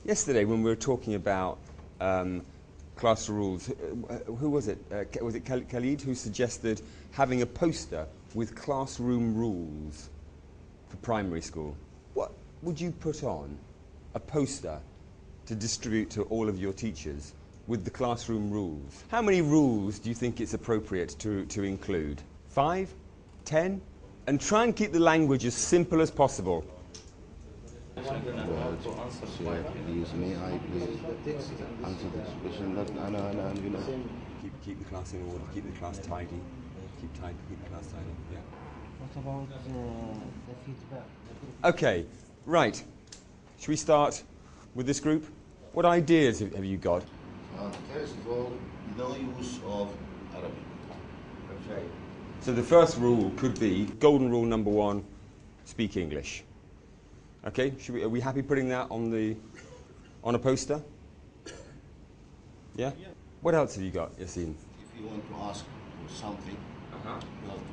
Yesterday, when we were talking about class rules, who was it? Was it Khalid who suggested having a poster with classroom rules for primary school? What would you put on a poster to distribute to all of your teachers with the classroom rules? How many rules do you think it's appropriate to include? 5? 10? And try and keep the language as simple as possible. May I please answer this question? Keep the class in order, keep the class tidy. Keep the class tidy, yeah. What about the feedback? Okay, right. Should we start with this group? What ideas have you got? First of all, no use of Arabic. Okay. So the first rule could be, golden rule number 1, speak English. Okay, are we happy putting that on a poster? Yeah? What else have you got, Yassine? If you want to ask for something, you have to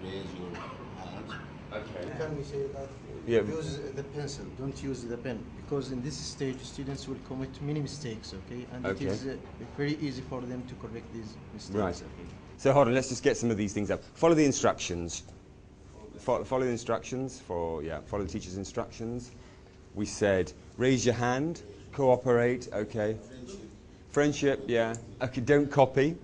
raise your hand. Okay. Can we say that? Yeah. Use the pencil, don't use the pen, because in this stage students will commit many mistakes, okay? And Okay. it is very easy for them to correct these mistakes. Right. Okay? So hold on, let's just get some of these things up. Follow the instructions. Follow the instructions follow the teacher's instructions. We said, raise your hand, cooperate, okay. Friendship, yeah. Okay, don't copy.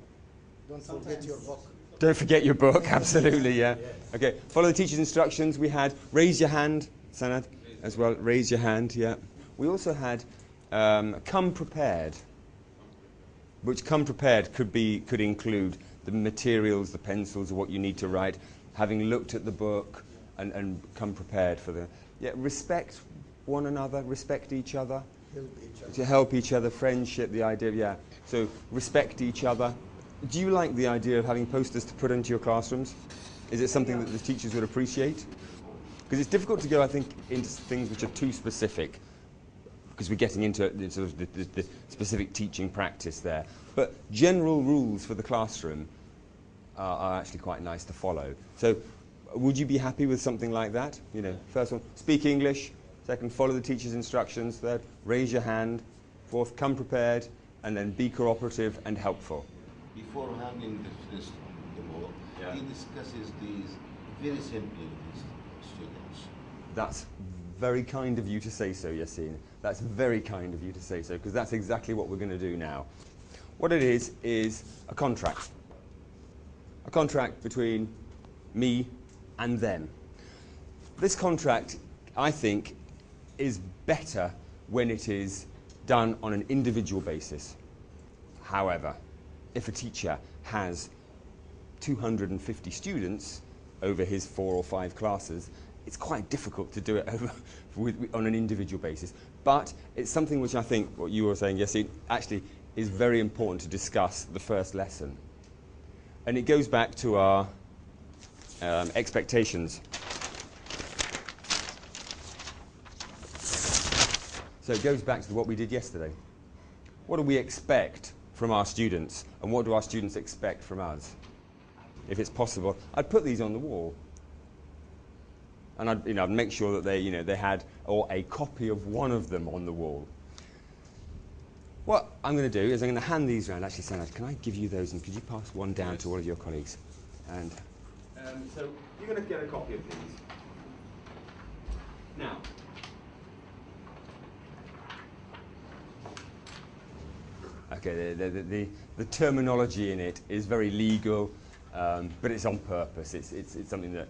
Don't forget your book. Don't forget your book, absolutely, yeah. Okay, follow the teacher's instructions. We had, raise your hand, Sanad, as well, raise your hand, yeah. We also had, come prepared, which come prepared could include the materials, the pencils, what you need to write, having looked at the book, and come prepared for the, respect one another, respect each other. To help each other, friendship, the idea, So respect each other. Do you like the idea of having posters to put into your classrooms? Is it something that the teachers would appreciate? Because it's difficult to go, I think, into things which are too specific, because we're getting into sort of the specific teaching practice there. But general rules for the classroom are actually quite nice to follow. So would you be happy with something like that? You know, first one, speak English. Second, follow the teacher's instructions. Third, raise your hand. Fourth, come prepared. And then be cooperative and helpful. Before handing the list on the board, he discusses these very simply with his students. That's very kind of you to say so, Yassine. That's very kind of you to say so, because that's exactly what we're going to do now. What it is a contract. A contract between me and them. This contract, I think, is better when it is done on an individual basis. However, if a teacher has 250 students over his 4 or 5 classes, it's quite difficult to do it on an individual basis. But it's something which I think, what you were saying, Yassine, actually is very important to discuss the first lesson. And it goes back to our expectations. So it goes back to what we did yesterday. What do we expect from our students, and what do our students expect from us? If it's possible, I'd put these on the wall, and I'd make sure that they had a copy of one of them on the wall. What I'm going to do is I'm going to hand these around. Actually, Sanad, can I give you those, and could you pass one down to all of your colleagues? And so you're going to get a copy of these. Now. Okay, the terminology in it is very legal, but it's on purpose. It's something that,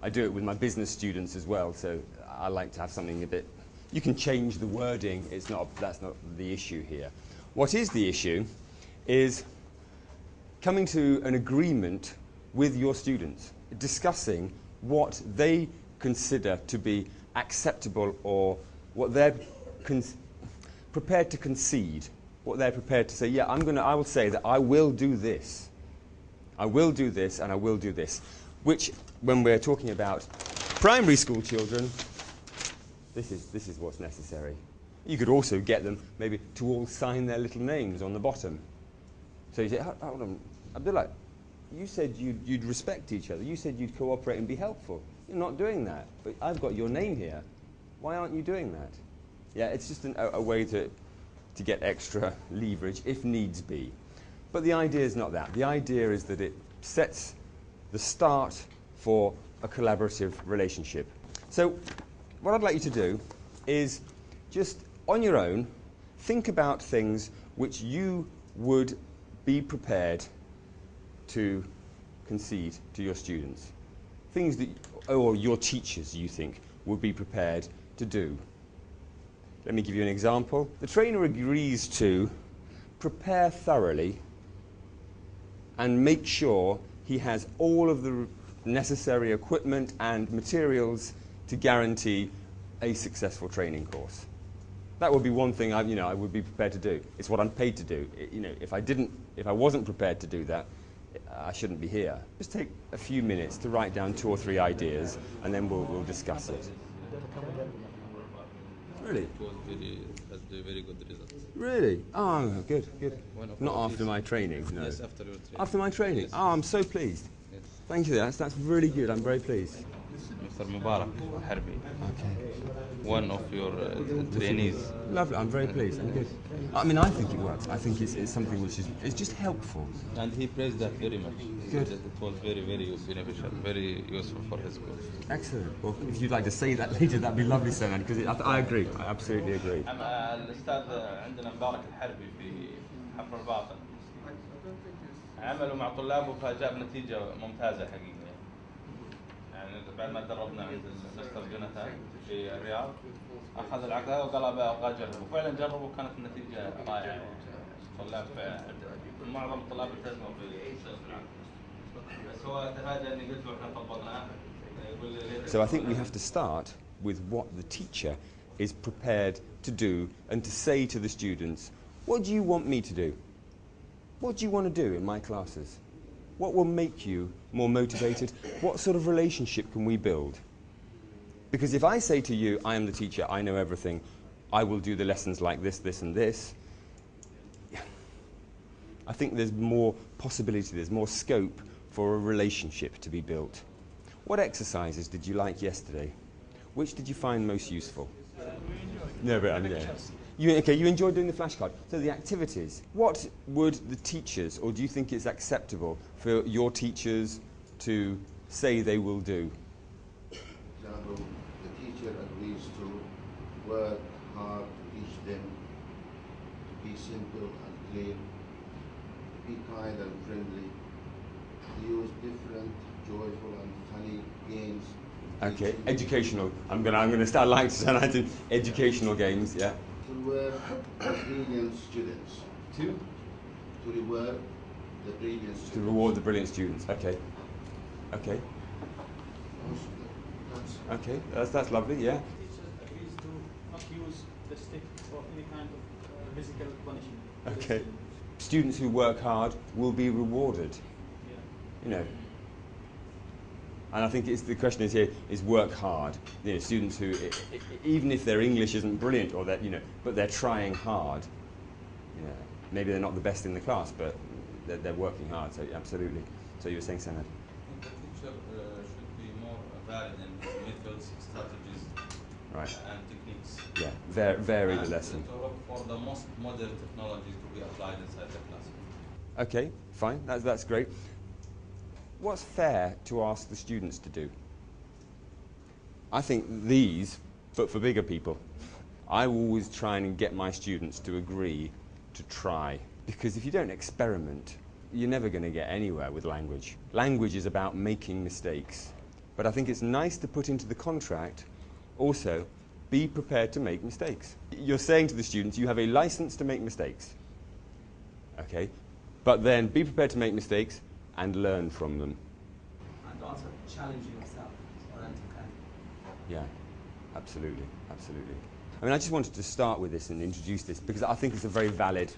I do it with my business students as well, so I like to have something a bit, you can change the wording, that's not the issue here. What is the issue is coming to an agreement with your students, discussing what they consider to be acceptable or what they're prepared to concede. What they're prepared to say, I will say that I will do this. I will do this and I will do this. Which, when we're talking about primary school children, this is what's necessary. You could also get them maybe to all sign their little names on the bottom. So you say, hold on, Abdullah, you said you'd respect each other. You said you'd cooperate and be helpful. You're not doing that. But I've got your name here. Why aren't you doing that? Yeah, it's just a way to to get extra leverage if needs be. But the idea is not that. The idea is that it sets the start for a collaborative relationship. So what I'd like you to do is just on your own think about things which you would be prepared to concede to your students. Things that, or your teachers, you think, would be prepared to do. Let me give you an example. The trainer agrees to prepare thoroughly and make sure he has all of the necessary equipment and materials to guarantee a successful training course. That would be one thing I would be prepared to do. It's what I'm paid to do. If I wasn't prepared to do that, I shouldn't be here. Just take a few minutes to write down 2 or 3 ideas, and then we'll discuss it. Really? It was had a very good result. Really? Oh, good, good. Not our after my training, no. Yes, after your training. After my training? Yes. Oh, I'm so pleased. Yes. Thank you, that's really good. I'm very pleased. Mr. Mubarak Harbi, Okay. one of your trainees. Lovely, I'm very pleased. I'm good. I mean, I think it works. I think it's something which is just helpful. And he praised that very much. He Good. said that it was very, very beneficial, very useful for his course. Excellent. Well, if you'd like to say that later, that'd be lovely, Sanad, because I agree. I absolutely agree. الأستاذ عندنا مبارك الحربي في حفر الباطن عملوا مع طلابه فجاب نتيجة ممتازة حقيقة يعني بعد ما تدربنا عند الأستاذ جوناثان في الرياض أخذ العقل وقال أبغى أجربه وفعلا جربوا كانت النتيجة رائعة طلاب معظم الطلاب التزموا بس هو تفاجأ إني قلت له إحنا طبقناه يقول لي So I think we have to start with what the teacher is prepared to do and to say to the students, what do you want me to do? What do you want to do in my classes? What will make you more motivated? What sort of relationship can we build? Because if I say to you, I am the teacher, I know everything, I will do the lessons like this, this and this, I think there's more possibility, there's more scope for a relationship to be built. What exercises did you like yesterday? Which did you find most useful? No, but yeah. You enjoyed doing the flashcard. So the activities. What would the teachers, or do you think it's acceptable for your teachers to say they will do? For example, the teacher agrees to work hard to teach them, to be simple and clear, to be kind and friendly, to use different joyful and funny games. Okay, educational. I'm gonna start like to start into educational games. Yeah. To reward the brilliant students. To reward the brilliant students. to reward the brilliant students. Okay. Okay. Okay. That's lovely. Yeah. Teachers agrees to not use the stick or any kind of physical punishment. Okay. Students who work hard will be rewarded. Yeah. You know. And I think the question is here is work hard. You know, students who, even if their English isn't brilliant or that, but they're trying hard. You know, maybe they're not the best in the class, but they're working hard. So absolutely. So you were saying, Sanad? The teacher should be more varied in methods, strategies, Right. and techniques. Yeah. Vary the And lesson. to look for the most modern technologies to be applied inside the classroom. Okay. Fine. That's great. What's fair to ask the students to do? I think these, but for bigger people, I always try and get my students to agree to try. Because if you don't experiment, you're never going to get anywhere with language. Language is about making mistakes. But I think it's nice to put into the contract also, be prepared to make mistakes. You're saying to the students, you have a license to make mistakes. Okay? But then be prepared to make mistakes and learn from them. And also challenge yourself. Yeah, absolutely, absolutely. I mean, I just wanted to start with this and introduce this because I think it's a very valid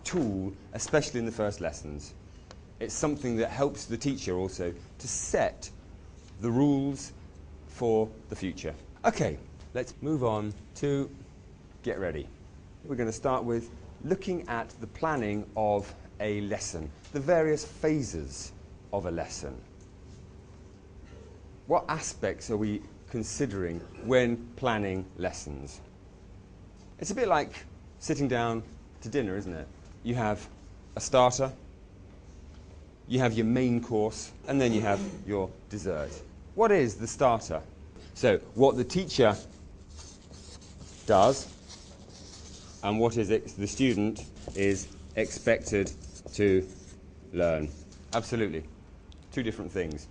tool, especially in the first lessons. It's something that helps the teacher also to set the rules for the future. Okay, let's move on to get ready. We're going to start with looking at the planning of a lesson, the various phases of a lesson. What aspects are we considering when planning lessons? It's a bit like sitting down to dinner, isn't it? You have a starter, you have your main course, and then you have your dessert. What is the starter? So what the teacher does and what is the student is expected to learn. Absolutely. Two different things.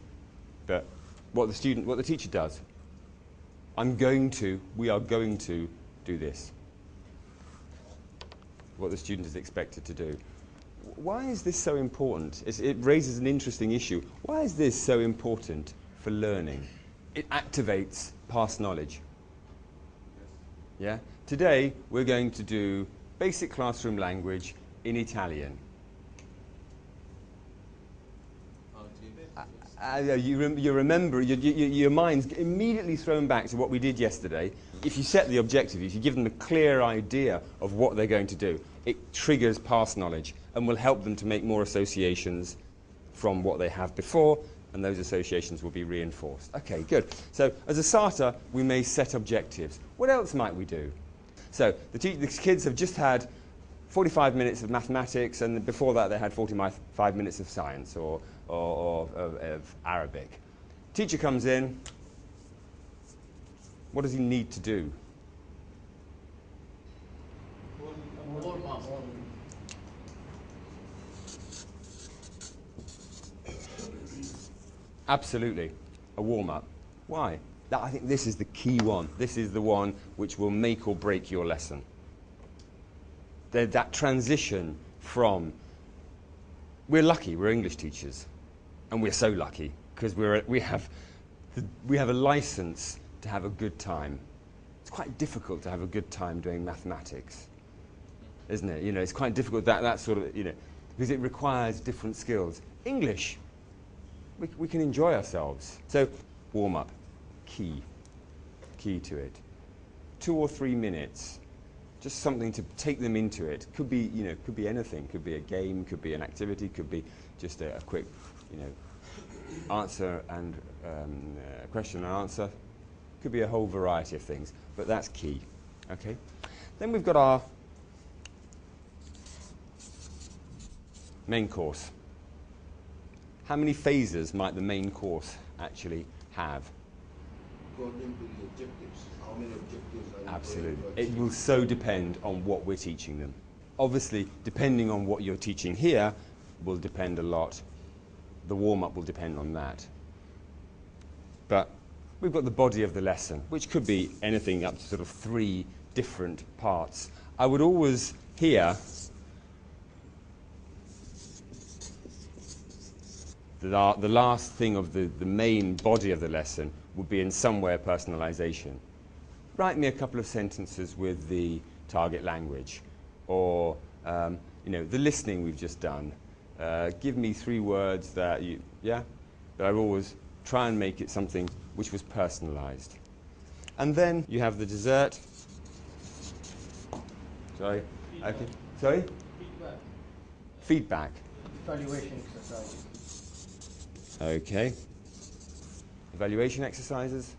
But what the teacher does, we are going to do this. What the student is expected to do. Why is this so important? It raises an interesting issue. Why is this so important for learning? It activates past knowledge. Yeah? Today, we're going to do basic classroom language in Italian. You remember, your mind's immediately thrown back to what we did yesterday. If you set the objective, if you give them a clear idea of what they're going to do, it triggers past knowledge and will help them to make more associations from what they have before, and those associations will be reinforced. Okay, good. So as a starter, we may set objectives. What else might we do? So the kids have just had 45 minutes of mathematics, and before that they had 45 minutes of science or of Arabic. Teacher comes in. What does he need to do? Absolutely, a warm-up. Why? I think this is the key one. This is the one which will make or break your lesson. That transition from, we're lucky, we're English teachers, and we're so lucky because we have a license to have a good time. It's quite difficult to have a good time doing mathematics, isn't it? You know, it's quite difficult that sort of, you know, because it requires different skills. English, we can enjoy ourselves. So warm up, key to it. 2 or 3 minutes. Just something to take them into it. Could be, you know, could be anything. Could be a game, could be an activity, could be just a quick, you know, answer and question and answer. Could be a whole variety of things, but that's key. Okay. Then we've got our main course. How many phases might the main course actually have? According to the objectives, how many objectives are you Absolutely. going to It achieve? will so depend on what we're teaching them. Obviously, depending on what you're teaching here will depend a lot. The warm-up will depend on that. But we've got the body of the lesson, which could be anything up to sort of 3 different parts. I would always here the last thing of the main body of the lesson would be in some way a personalization. Write me a couple of sentences with the target language, or you know, the listening we've just done. Give me 3 words that you, yeah? But I always try and make it something which was personalized. And then you have the dessert. Sorry. Okay. Sorry? Feedback. Evaluation exercise. Okay. Evaluation exercises.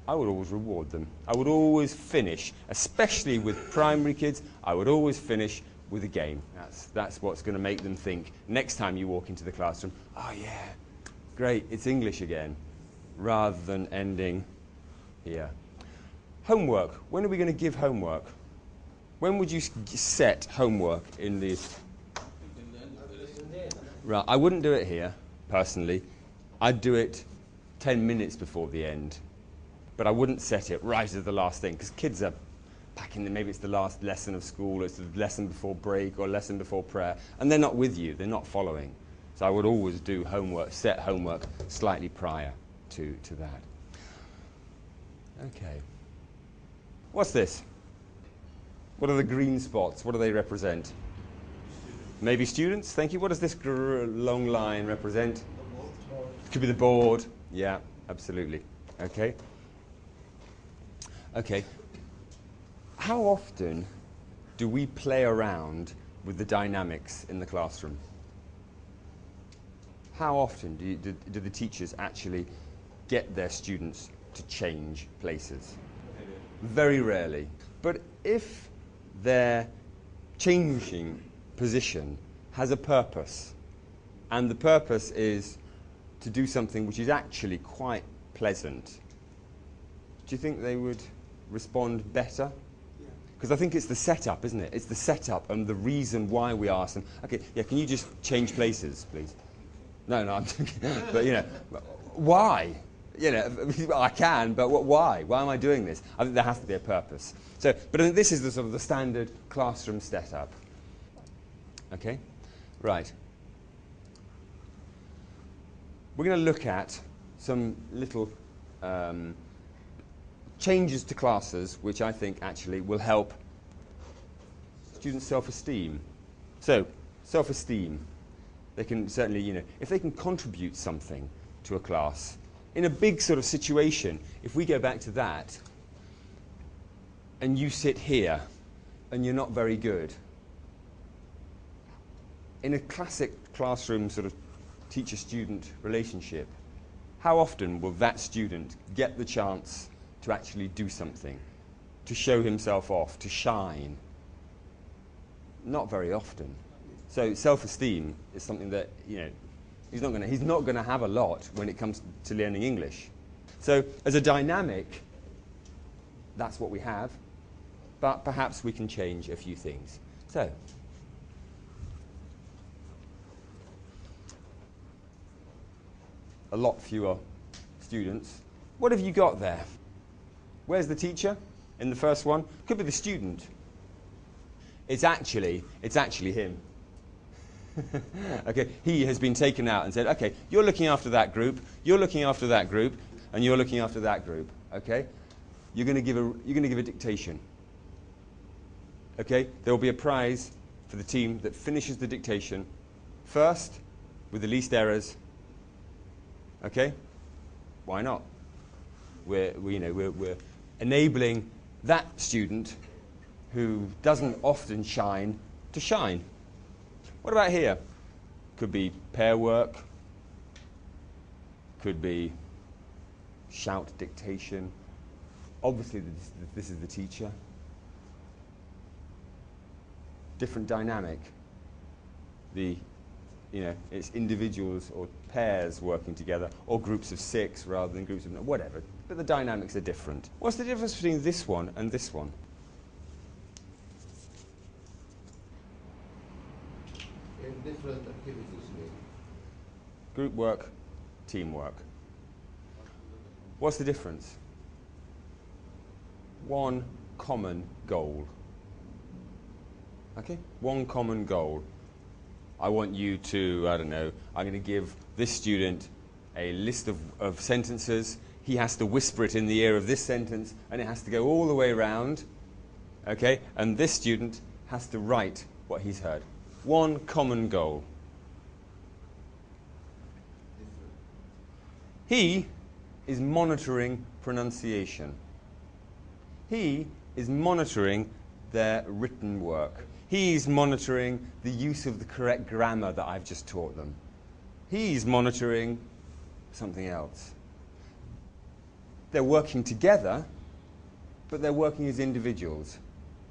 I would always reward them. I would always finish, especially with primary kids, I would always finish with a game. That's what's going to make them think next time you walk into the classroom, oh yeah, great, it's English again, rather than ending here. Homework. When are we going to give homework? When would you set homework in the... Right, I wouldn't do it here, personally. I'd do it 10 minutes before the end. But I wouldn't set it right at the last thing, because kids are packing them. Maybe it's the last lesson of school, or it's the lesson before break, or lesson before prayer, and they're not with you, they're not following. So I would always do homework, set homework slightly prior to that. Okay. What's this? What are the green spots? What do they represent? Maybe students, thank you. What does this long line represent? It could be the board. Yeah, absolutely. Okay. Okay. How often do we play around with the dynamics in the classroom? How often do the teachers actually get their students to change places. Very rarely. But if their changing position has a purpose, and the purpose is to do something which is actually quite pleasant, do you think they would respond better? Because I think it's the setup, isn't it? It's the setup and the reason why we ask them, okay, yeah, can you just change places, please? No, I'm but you know, why? You know, I can, but why? Why am I doing this? I think there has to be a purpose. So, but I think this is the sort of the standard classroom setup. Okay, right. We're going to look at some little changes to classes, which I think actually will help students' self-esteem. So, self-esteem. They can certainly, you know, if they can contribute something to a class, in a big sort of situation, if we go back to that, and you sit here, and you're not very good, in a classic classroom sort of teacher-student relationship, how often will that student get the chance to actually do something, to show himself off, to shine? Not very often. So self-esteem is something that, you know, he's not going to have a lot when it comes to learning English. So as a dynamic, that's what we have, but perhaps we can change a few things. So a lot fewer students. What have you got there? Where's the teacher in the first one? Could be the student. It's actually him. Okay, he has been taken out and said, okay, you're looking after that group, you're looking after that group, and you're looking after that group. Okay, you're going to give a dictation. Okay, there will be a prize for the team that finishes the dictation first with the least errors. Okay, why not? We're enabling that student who doesn't often shine to shine. What about here? Could be pair work, could be shout dictation. Obviously, this is the teacher. Different dynamic. It's individuals or pairs working together, or groups of 6 rather than groups of whatever. But the dynamics are different. What's the difference between this one and this one? In different activities, maybe. Group work, teamwork. What's the difference? One common goal. Okay? One common goal. I want you to, I don't know, I'm going to give this student a list of sentences. He has to whisper it in the ear of this sentence, and it has to go all the way around. Okay? And this student has to write what he's heard. One common goal. He is monitoring pronunciation. He is monitoring their written work. He's monitoring the use of the correct grammar that I've just taught them. He's monitoring something else. They're working together, but they're working as individuals.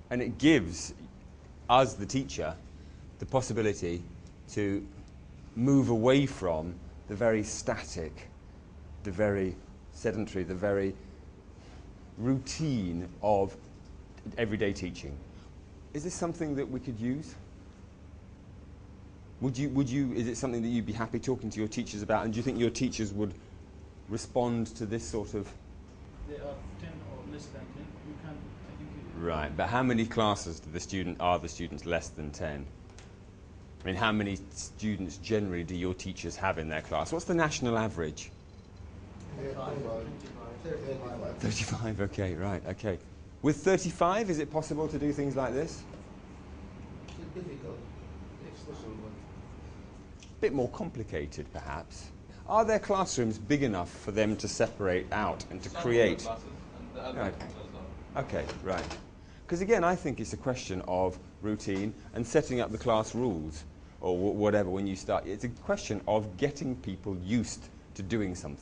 And it gives us, the teacher, the possibility to move away from the very static, the very sedentary, the very routine of everyday teaching. Is this something that we could use? Is it something that you'd be happy talking to your teachers about? And do you think your teachers would respond to this sort of? They are 10 or less than 10. You can, I think. Right, but how many classes are the students less than 10? I mean, how many students generally do your teachers have in their class? What's the national average? 35, okay, right, okay. With 35, is it possible to do things like this? It's difficult. It's possible. A bit more complicated, perhaps. Are their classrooms big enough for them to separate out and to create? Right. Okay, right. Because again, I think it's a question of routine and setting up the class rules or whatever when you start. It's a question of getting people used to doing something.